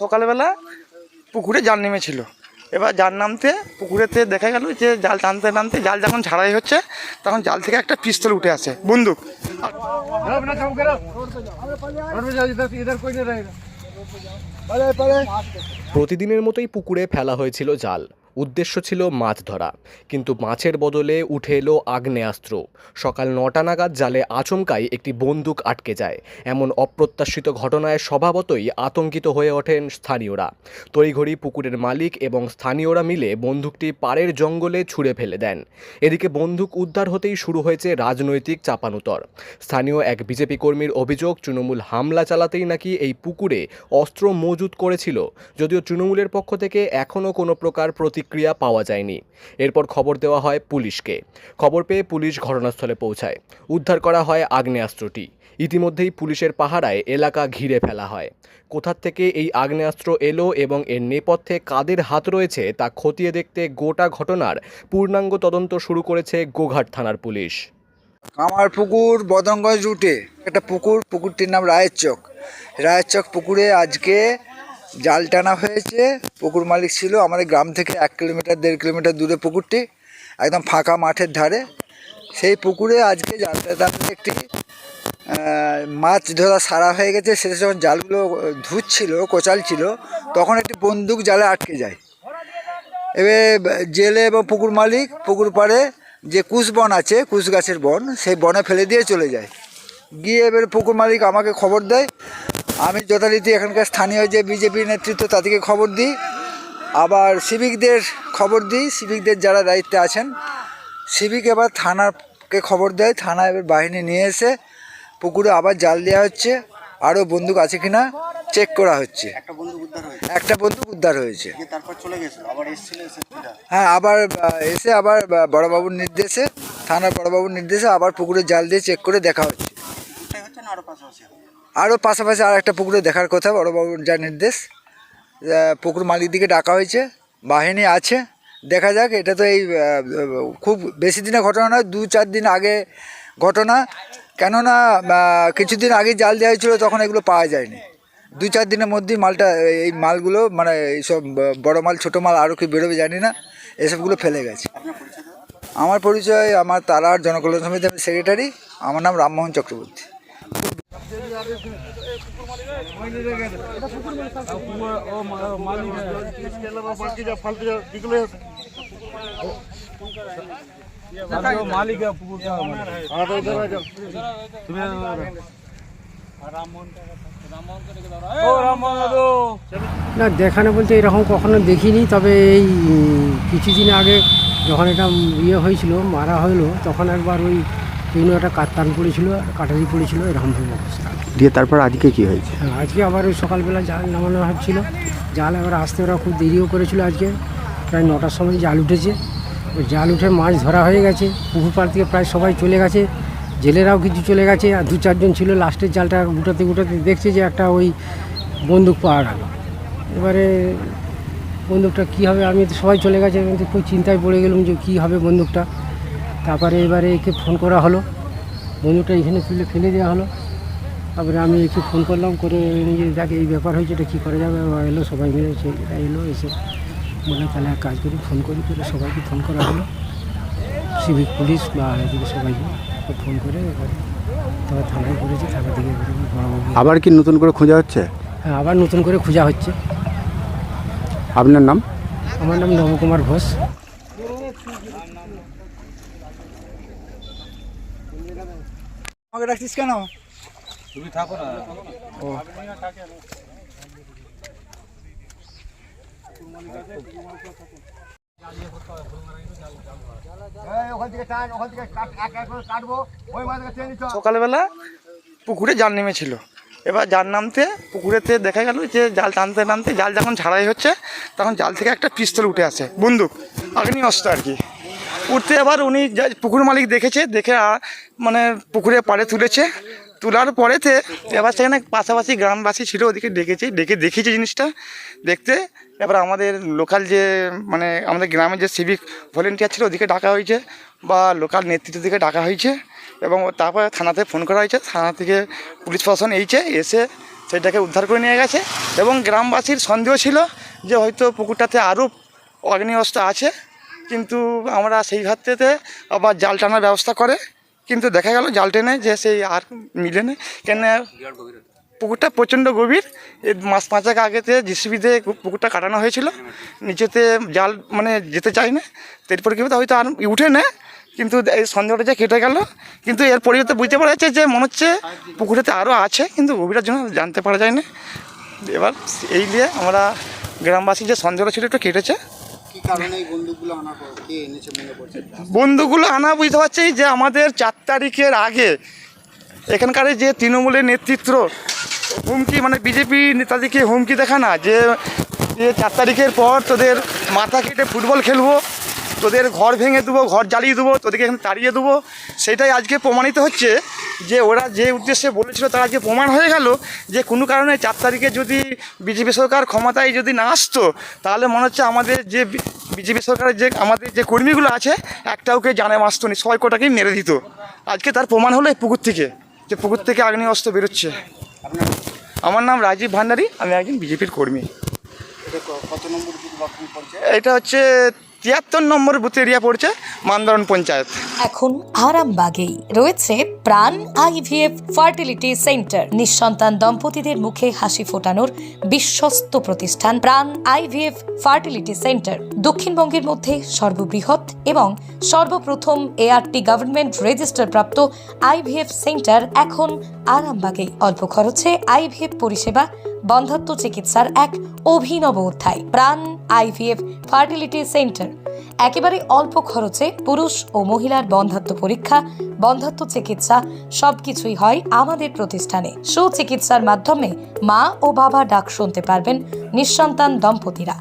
সকালবেলা পুকুরে জাল নেমেছিল। এবার জাল নামতে পুকুরেতে দেখা গেল যে জাল টানতে টানতে জাল যখন ছাড়াই হচ্ছে তখন জাল থেকে একটা পিস্তল উঠে আসে, বন্দুক। প্রতিদিনের মতোই পুকুরে ফেলা হয়েছিল জাল। উদ্দেশ্য ছিল মাছ ধরা, কিন্তু মাছের বদলে উঠে এলো আগ্নেয়াস্ত্র। সকাল ৯টা নাগাদ জালে আচমকাই একটি বন্দুক আটকে যায়। এমন অপ্রত্যাশিত ঘটনায় স্বভাবতই আতঙ্কিত হয়ে ওঠেন স্থানীয়রা। তড়িঘড়ি পুকুরের মালিক এবং স্থানীয়রা মিলে বন্দুকটি পাড়ের জঙ্গলে ছুঁড়ে ফেলে দেন। এদিকে বন্দুক উদ্ধার হতেই শুরু হয়েছে রাজনৈতিক চাপানুতর। স্থানীয় এক বিজেপি কর্মীর অভিযোগ, তৃণমূল হামলা চালাতেই নাকি এই পুকুরে অস্ত্র মজুত করেছিল, যদিও তৃণমূলের পক্ষ থেকে এখনও কোনো প্রকার প্রতিক্রিয়া পাওয়া যায়নি। এরপর খবর দেওয়া হয় পুলিশকে। খবর পেয়ে পুলিশ ঘটনাস্থলে পৌঁছায়। উদ্ধার করা হয় আগ্নেয়াস্ত্রটি। ইতিমধ্যেই পুলিশের পাহারায় এলাকা ঘিরে ফেলা হয়। কোথা থেকে এই আগ্নেয়াস্ত্র এলো এবং এর নেপথ্যে কাদের হাত রয়েছে তা খতিয়ে দেখতে গোটা ঘটনার পূর্ণাঙ্গ তদন্ত শুরু করেছে গোঘাট থানার পুলিশ। কামারপুকুর বদনগঞ্জ রুটে একটা পুকুরটির নাম রায়ের চক পুকুরে আজকে জাল টানা হয়েছে। পুকুর মালিক ছিল আমাদের গ্রাম থেকে 1-1.5 কিলোমিটার দূরে পুকুরটি, একদম ফাঁকা মাঠের ধারে। সেই পুকুরে আজকে জালটা টানতে একটি মাছ ধরা সারা হয়ে গেছে। সেটা যখন জালগুলো ধুচ্ছিল, কোচালছিল, তখন একটি বন্দুক জালে আটকে যায়। এবার জেলে এবং পুকুর মালিক পুকুর পাড়ে যে কুশ বন আছে, কুশ গাছের বন, সেই বনে ফেলে দিয়ে চলে যায়। গিয়ে এবার পুকুর মালিক আমাকে খবর দেয়। আমি যথারীতি এখানকার স্থানীয় যে বিজেপি নেতৃত্ব তাদেরকে খবর দিই, আবার সিভিকদের খবর দিই। সিভিকদের যারা দায়িত্বে আছেন, সিভিক এবার থানাকে খবর দেয়। থানা এবার বাহিনী নিয়ে এসে পুকুরে আবার জাল দেওয়া হচ্ছে। আরও বন্দুক আছে কিনা চেক করা হচ্ছে। একটা বন্দুক উদ্ধার হয়েছে। হ্যাঁ, আবার এসে আবার বড়বাবুর নির্দেশে, থানার বড়বাবুর নির্দেশে আবার পুকুরে জাল দিয়ে চেক করে দেখা হচ্ছে। আরও পাশাপাশি আর একটা পুকুরে দেখার কথা, বড়বাবুর যা নির্দেশ। পুকুর মালিক দিকে ডাকা হয়েছে, বাহিনী আছে। দেখা যাক। এটা তো এই খুব বেশি দিনের ঘটনা নয়, 2-4 দিন আগে ঘটনা। কেননা কিছুদিন আগে জাল দেওয়া হয়েছিল, তখন এগুলো পাওয়া যায়নি। 2-4 দিনের মধ্যেই এই মালগুলো, মানে এইসব বড় মাল ছোটো মাল আরও কি বেরোবে জানি না, এসবগুলো ফেলে গেছে। আমার পরিচয়, আমার তারার জনকল্যাণ সমিতির সেক্রেটারি। আমার নাম রামমোহন চক্রবর্তী। না, দেখানো বলতে এরকম কখনো দেখিনি। তবে এই কিছুদিন আগে যখন এটা হয়েছিল, মারা হলো, তখন একবার ওই একটা কাতান পড়েছিল, কাটারি পড়েছিল, এরকম অবস্থা দিয়ে। তারপর আজকে কি হয়েছে? আজকে আবার ওই সকালবেলা জাল নামানো হচ্ছিল। জাল এবার আসতে ওরা খুব দেরিও করেছিল। আজকে প্রায় 9টার সময় জাল উঠেছে। ওই জাল উঠে মাছ ধরা হয়ে গেছে। পুকুর পাড় থেকে প্রায় সবাই চলে গেছে, জেলেরাও কিছু চলে গেছে। আর 2-4 জন ছিল। লাস্টের জালটা গুটাতে দেখছে যে একটা ওই বন্দুক পাওয়া গেল। এবারে বন্দুকটা কী হবে, আমি তো সবাই চলে গেছে, কিন্তু খুব চিন্তায় পড়ে গেলাম যে কী হবে বন্দুকটা। তারপরে এবারে একে ফোন করা হলো, বন্দুকটা এখানে তুলে ফেলে দেওয়া হলো। তারপরে আমি একে ফোন করলাম, করে নিজে দেখে এই ব্যাপার হয়েছে, এটা কী করা যাবে। এলো সবাই মিলে, ছেলেরা এলো, এসে বলে তাহলে এক কাজ করি, ফোন করি। করে সবাইকে ফোন করা হলো, সিভিক পুলিশ বা এদিকে সবাইকে ফোন করে এবারে তারপর থানায় করেছে। থানা থেকে বড়বাবু। আবার কি নতুন করে খোঁজা হচ্ছে? হ্যাঁ, আবার নতুন করে খোঁজা হচ্ছে। আপনার নাম? আমার নাম নবকুমার ঘোষ। আমাকে রাখছিস কেন? তুমি থাকো না। সকালবেলা পুকুরে জাল নেমেছিল। এবার জাল নামতে পুকুরেতে দেখা গেল যে জাল টানতে টানতে জাল যখন ছাড়াই হচ্ছে তখন জাল থেকে একটা পিস্তল উঠে আসে, বন্দুক, আগ্নেয়াস্ত্র আর কি। উঠতে এবার উনি পুকুর মালিক দেখেছে, দেখে মানে পুকুরে পাড়ে তুলেছে। তোলার পরেতে এবার সেখানে পাশাপাশি গ্রামবাসী ছিল, ওদিকে দেখিয়েছে জিনিসটা দেখতে। এবার আমাদের লোকাল যে মানে আমাদের গ্রামের যে সিভিক ভলেন্টিয়ার ছিল ওদিকে ডাকা হয়েছে, বা লোকাল নেতৃত্ব দিকে ডাকা হয়েছে, এবং তারপরে থানাতে ফোন করা হয়েছে। থানা থেকে পুলিশ প্রশাসন এসে সেটাকে উদ্ধার করে নিয়ে গেছে এবং গ্রামবাসীর সন্দেহ ছিল যে হয়তো পুকুরটাতে আরও আগ্নেয়াস্ত্র আছে, কিন্তু আমরা সেই ঘাটতে আবার জাল টানার ব্যবস্থা করে, কিন্তু দেখা গেল জাল টেনে যে সেই আর মিলে নেই। কেন পুকুরটা প্রচণ্ড গভীর, এই মাস 5 আগেতে জিসিবি দিয়ে পুকুরটা কাটানো হয়েছিল, নিচেতে জাল মানে যেতে চায় না, এরপর কী হয়তো আর উঠে না, কিন্তু এই সন্দেহটা যে কেটে গেল। কিন্তু এর পরিবর্তে বুঝতে পারা যাচ্ছে যে মনে হচ্ছে পুকুরেতে আরও আছে, কিন্তু গভীরের জন্য জানতে পারা যায় না। এবার এই নিয়ে আমরা গ্রামবাসী যে সন্দেহটা ছিল একটু কেটেছে। বন্দুকগুলো আনা বুঝতে পারছি যে আমাদের 4 তারিখের আগে এখানকার যে তৃণমূলের নেতৃত্ব হুমকি, মানে বিজেপি নেতাদেরকে হুমকি দেখানা যে 4 তারিখের পর তোদের মাথা কেটে ফুটবল খেলবো, তোদের ঘর ভেঙে দেবো, ঘর জ্বালিয়ে দেবো, তোদেরকে এখানে তাড়িয়ে দেবো, সেটাই আজকে প্রমাণিত হচ্ছে যে ওরা যে উদ্দেশ্যে বলেছিল তার আজকে প্রমাণ হয়ে গেল যে কোনো কারণে 4 তারিখে যদি বিজেপি সরকার ক্ষমতায় যদি না আসতো, তাহলে মনে হচ্ছে আমাদের যে বিজেপি সরকারের যে আমাদের যে কর্মীগুলো আছে একটাওকে জানে মাসতো নি, সবাই কটাকেই মেরে দিত। আজকে তার প্রমাণ হলো এই পুকুর থেকে, যে পুকুর থেকে আগ্নেয়াস্ত্র বেরোচ্ছে। আমার নাম রাজীব ভান্ডারী, আমি একজন বিজেপির কর্মী। এটা হচ্ছে 73 নম্বর বুথ এরিয়া পড়ছে, মান্দারণ পঞ্চায়েত। এখন আরামবাগেই রয়েছে প্রাণ আইভিএফ ফার্টিলিটি সেন্টার। নিঃসন্তান দম্পতিদের মুখে হাসি ফোটানোর বিশ্বস্ত প্রতিষ্ঠান প্রাণ আইভিএফ ফার্টিলিটি সেন্টার দক্ষিণবঙ্গের মধ্যে সর্ববৃহৎ এবং সর্বপ্রথম ART গভর্নমেন্ট রেজিস্টার প্রাপ্ত আইভিএফ সেন্টার এখন আরামবাগেই। অল্প খরচে আইভিএফ পরিষেবা, বন্ধ্যাত্ব চিকিৎসার এক অভিনব অধ্যায়। প্রাণ আইভিএফ ফার্টিলিটি সেন্টার একেবারে অল্প খরচে পুরুষ ও মহিলার বন্ধ্যাত্ব পরীক্ষা, বন্ধ্যাত্ব চিকিৎসা সবকিছুই হয় আমাদের প্রতিষ্ঠানে। সুচিকিৎসার মাধ্যমে মা ও বাবা ডাক শুনতে পারবেন নিঃসন্তান দম্পতিরা।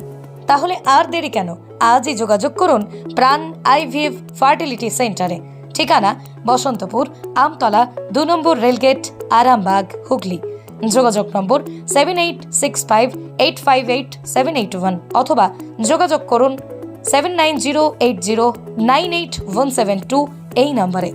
তাহলে আর দেরি কেন? আজই যোগাযোগ করুন প্রাণ আইভিএফ ফার্টিলিটি সেন্টারে। ঠিকানা বসন্তপুর, আমতলা, 2 নম্বর রেলগেট, আরামবাগ, হুগলি। যোগাযোগ নম্বর 7865858781 অথবা যোগাযোগ করুন 7908098172 এই নম্বরে।